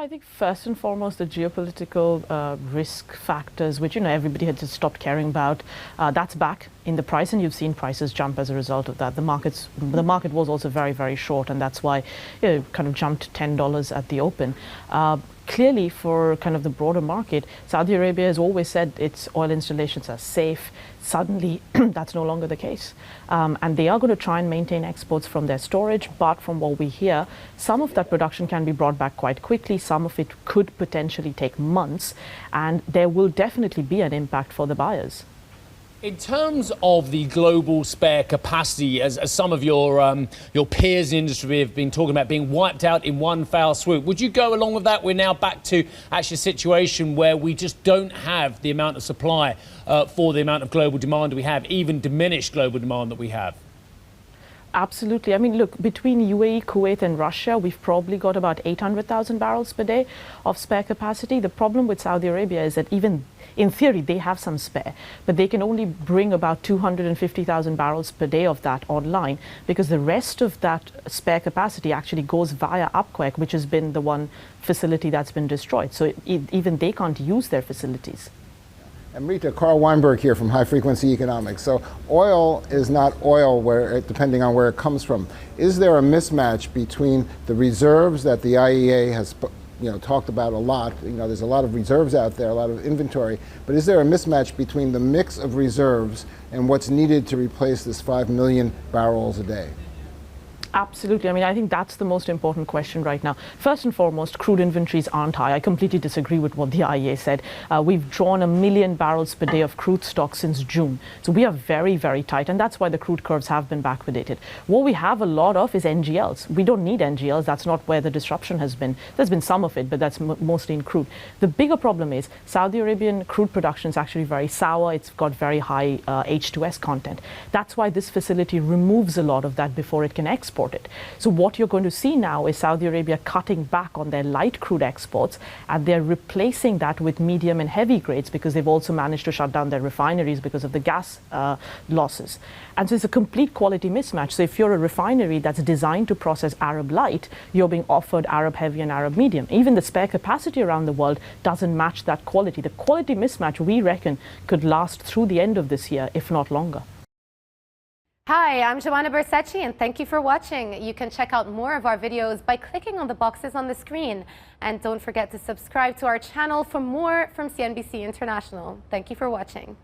I think first and foremost the geopolitical risk factors, which everybody had just stopped caring about, that's back in the price, and you've seen prices jump as a result of that. The market was also very, very short, and that's why it kind of jumped $10 at the open. Clearly, for kind of the broader market, Saudi Arabia has always said its oil installations are safe. Suddenly, that's no longer the case. And they are going to try and maintain exports from their storage, but from what we hear, some of that production can be brought back quite quickly. Some of it could potentially take months, and there will definitely be an impact for the buyers. In terms of the global spare capacity, as some of your peers in the industry have been talking about being wiped out in one foul swoop, would you go along with that? We're now back to actually a situation where we just don't have the amount of supply for the amount of global demand we have, even diminished global demand that we have. Absolutely. I mean, look, between UAE, Kuwait and Russia, we've probably got about 800,000 barrels per day of spare capacity. The problem with Saudi Arabia is that even in theory, they have some spare, but they can only bring about 250,000 barrels per day of that online, because the rest of that spare capacity actually goes via Upquake, which has been the one facility that's been destroyed. So even they can't use their facilities. Amrita, Carl Weinberg here from High Frequency Economics. So oil is not oil depending on where it comes from. Is there a mismatch between the reserves that the IEA has talked about a lot? There's a lot of reserves out there, a lot of inventory, but is there a mismatch between the mix of reserves and what's needed to replace this 5 million barrels a day? Absolutely. I mean, I think that's the most important question right now. First and foremost, crude inventories aren't high. I completely disagree with what the IEA said. We've drawn 1 million barrels per day of crude stock since June. So we are very, very tight, and that's why the crude curves have been backwardated. What we have a lot of is NGLs. We don't need NGLs. That's not where the disruption has been. There's been some of it, but that's mostly in crude. The bigger problem is Saudi Arabian crude production is actually very sour. It's got very high H2S content. That's why this facility removes a lot of that before it can export it. So what you're going to see now is Saudi Arabia cutting back on their light crude exports, and they're replacing that with medium and heavy grades, because they've also managed to shut down their refineries because of the gas losses. And so it's a complete quality mismatch. So if you're a refinery that's designed to process Arab light, you're being offered Arab heavy and Arab medium. Even the spare capacity around the world doesn't match that quality. The quality mismatch, we reckon, could last through the end of this year, if not longer. Hi, I'm Joanna Bersecci, and thank you for watching. You can check out more of our videos by clicking on the boxes on the screen. And don't forget to subscribe to our channel for more from CNBC International. Thank you for watching.